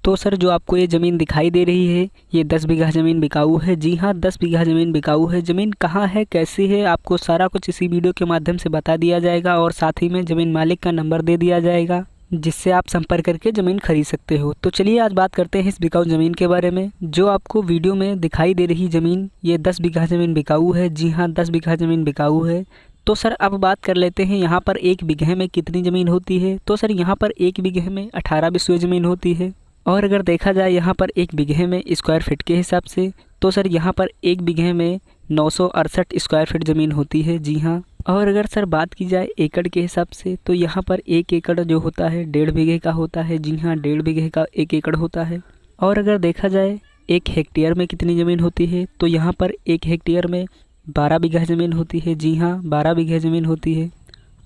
तो सर जो आपको ये ज़मीन दिखाई दे रही है ये 10 बीघा ज़मीन बिकाऊ है। जी हाँ, 10 बीघा ज़मीन बिकाऊ है। ज़मीन कहाँ है, कैसी है, आपको सारा कुछ इसी वीडियो के माध्यम से बता दिया जाएगा और साथ ही में ज़मीन मालिक का नंबर दे दिया जाएगा जिससे आप संपर्क करके ज़मीन खरीद सकते हो। तो चलिए आज बात करते हैं इस बिकाऊ ज़मीन के बारे में। जो आपको वीडियो में दिखाई दे रही ज़मीन ये 10 बीघा ज़मीन बिकाऊ है। जी हाँ, 10 बीघा ज़मीन बिकाऊ है। तो सर अब बात कर लेते हैं यहाँ पर 1 बीघे में कितनी ज़मीन होती है। तो सर यहाँ पर 1 बीघे में 18 बिस्वे ज़मीन होती है। और अगर देखा जाए यहाँ पर 1 बीघे में स्क्वायर फीट के हिसाब से तो सर यहाँ पर 1 बीघे में 968 स्क्वायर फीट ज़मीन होती है। जी हाँ। और अगर सर बात की जाए एकड़ के हिसाब से तो यहाँ पर 1 एकड़ जो होता है 1.5 बीघे का होता है। जी हाँ, 1.5 बीघे का 1 एकड़ होता है। और अगर देखा जाए 1 हेक्टेयर में कितनी ज़मीन होती है तो यहाँ पर 1 हेक्टेयर में 12 बीघा ज़मीन होती है। जी हाँ, 12 बीघा ज़मीन होती है।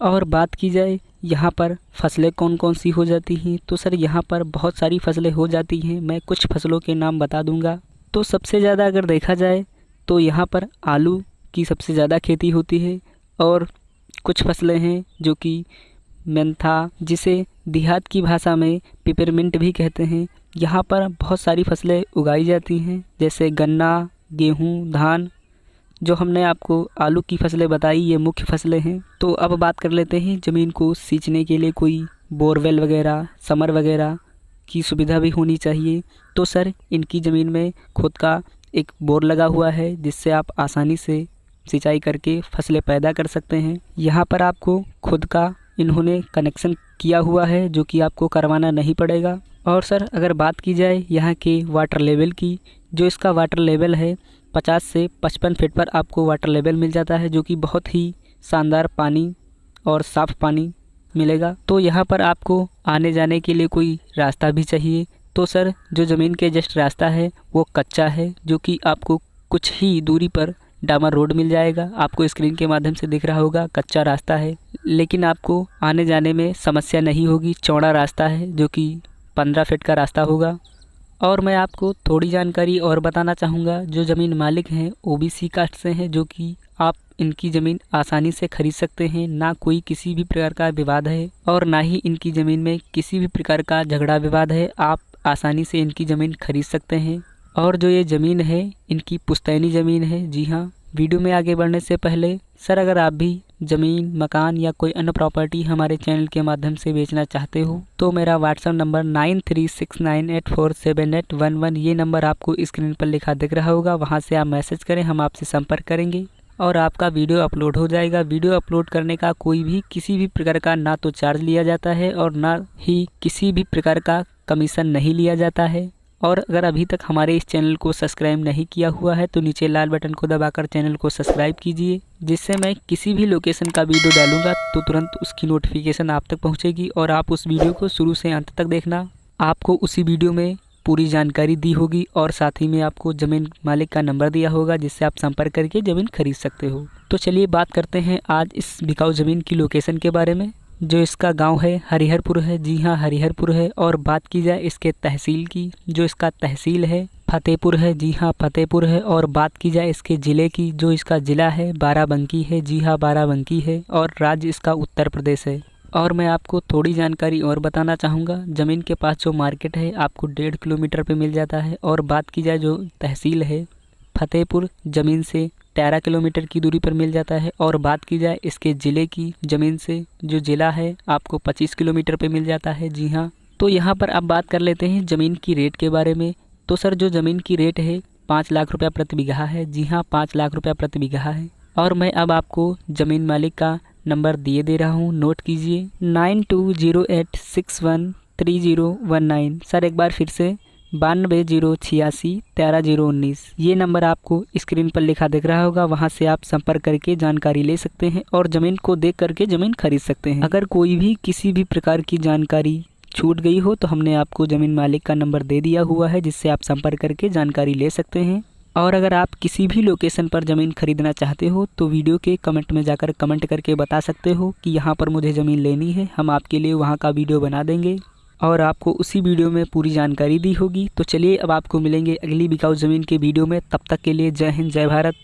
और बात की जाए यहाँ पर फसलें कौन कौन सी हो जाती हैं तो सर यहाँ पर बहुत सारी फसलें हो जाती हैं। मैं कुछ फसलों के नाम बता दूंगा। तो सबसे ज़्यादा अगर देखा जाए तो यहाँ पर आलू की सबसे ज़्यादा खेती होती है। और कुछ फसलें हैं जो कि मेंथा, जिसे देहात की भाषा में पिपरमिंट भी कहते हैं, यहाँ पर बहुत सारी फसलें उगाई जाती हैं जैसे गन्ना, गेहूँ, धान। जो हमने आपको आलू की फसलें बताई ये मुख्य फसलें हैं। तो अब बात कर लेते हैं ज़मीन को सींचने के लिए कोई बोरवेल वगैरह, समर वगैरह की सुविधा भी होनी चाहिए। तो सर इनकी ज़मीन में खुद का एक बोर लगा हुआ है जिससे आप आसानी से सिंचाई करके फसलें पैदा कर सकते हैं। यहाँ पर आपको खुद का इन्होंने कनेक्शन किया हुआ है जो कि आपको करवाना नहीं पड़ेगा। और सर अगर बात की जाए यहाँ के वाटर लेवल की, जो इसका वाटर लेवल है 50 से 55 फीट पर आपको वाटर लेवल मिल जाता है जो कि बहुत ही शानदार पानी और साफ़ पानी मिलेगा। तो यहाँ पर आपको आने जाने के लिए कोई रास्ता भी चाहिए। तो सर जो ज़मीन के जस्ट रास्ता है वो कच्चा है जो कि आपको कुछ ही दूरी पर डामर रोड मिल जाएगा। आपको स्क्रीन के माध्यम से दिख रहा होगा कच्चा रास्ता है, लेकिन आपको आने जाने में समस्या नहीं होगी। चौड़ा रास्ता है जो कि 15 फीट का रास्ता होगा। और मैं आपको थोड़ी जानकारी और बताना चाहूँगा। जो ज़मीन मालिक हैं ओबीसी कास्ट से हैं जो कि आप इनकी ज़मीन आसानी से खरीद सकते हैं। ना कोई किसी भी प्रकार का विवाद है और ना ही इनकी ज़मीन में किसी भी प्रकार का झगड़ा विवाद है। आप आसानी से इनकी ज़मीन खरीद सकते हैं। और जो ये ज़मीन है इनकी पुश्तैनी ज़मीन है। जी हाँ। वीडियो में आगे बढ़ने से पहले सर अगर आप भी ज़मीन, मकान या कोई अन्य प्रॉपर्टी हमारे चैनल के माध्यम से बेचना चाहते हो तो मेरा व्हाट्सएप नंबर 9369847811 ये नंबर आपको स्क्रीन पर लिखा दिख रहा होगा। वहां से आप मैसेज करें, हम आपसे संपर्क करेंगे और आपका वीडियो अपलोड हो जाएगा। वीडियो अपलोड करने का कोई भी किसी भी प्रकार का ना तो चार्ज लिया जाता है और ना ही किसी भी प्रकार का कमीशन नहीं लिया जाता है। और अगर अभी तक हमारे इस चैनल को सब्सक्राइब नहीं किया हुआ है तो नीचे लाल बटन को दबाकर चैनल को सब्सक्राइब कीजिए, जिससे मैं किसी भी लोकेशन का वीडियो डालूंगा तो तुरंत उसकी नोटिफिकेशन आप तक पहुंचेगी और आप उस वीडियो को शुरू से अंत तक देखना। आपको उसी वीडियो में पूरी जानकारी दी होगी और साथ ही में आपको ज़मीन मालिक का नंबर दिया होगा जिससे आप संपर्क करके ज़मीन खरीद सकते हो। तो चलिए बात करते हैं आज इस बिकाऊ ज़मीन की लोकेशन के बारे में। जो इसका गांव है हरिहरपुर है। जी हाँ, हरिहरपुर है। और बात की जाए इसके तहसील की, जो इसका तहसील है फतेहपुर है। जी हाँ, फतेहपुर है। और बात की जाए इसके ज़िले की, जो इसका ज़िला है बाराबंकी है। जी हाँ, बाराबंकी है। और राज्य इसका उत्तर प्रदेश है। और मैं आपको थोड़ी जानकारी और बताना चाहूँगा। ज़मीन के पास जो मार्केट है आपको 1.5 किलोमीटर पे मिल जाता है। और बात की जाए जो तहसील है फतेहपुर ज़मीन से 13 किलोमीटर की दूरी पर मिल जाता है। और बात की जाए इसके ज़िले की, ज़मीन से जो ज़िला है आपको 25 किलोमीटर पे मिल जाता है। जी हाँ। तो यहाँ पर अब बात कर लेते हैं ज़मीन की रेट के बारे में। तो सर जो ज़मीन की रेट है 5 लाख रुपया प्रति बीघा है। जी हाँ, 5 लाख रुपया प्रति बीघा है। और मैं अब आपको ज़मीन मालिक का नंबर दिए दे रहा हूँ, नोट कीजिए 9208613019। सर एक बार फिर से 9208613019। ये नंबर आपको स्क्रीन पर लिखा दिख रहा होगा। वहां से आप संपर्क करके जानकारी ले सकते हैं और ज़मीन को देख करके ज़मीन खरीद सकते हैं। अगर कोई भी किसी भी प्रकार की जानकारी छूट गई हो तो हमने आपको ज़मीन मालिक का नंबर दे दिया हुआ है जिससे आप संपर्क करके जानकारी ले सकते हैं। और अगर आप किसी भी लोकेशन पर ज़मीन खरीदना चाहते हो तो वीडियो के कमेंट में जाकर कमेंट करके बता सकते हो कि यहाँ पर मुझे ज़मीन लेनी है। हम आपके लिए वहाँ का वीडियो बना देंगे और आपको उसी वीडियो में पूरी जानकारी दी होगी। तो चलिए अब आपको मिलेंगे अगली बिकाऊ ज़मीन के वीडियो में। तब तक के लिए जय हिंद, जय भारत।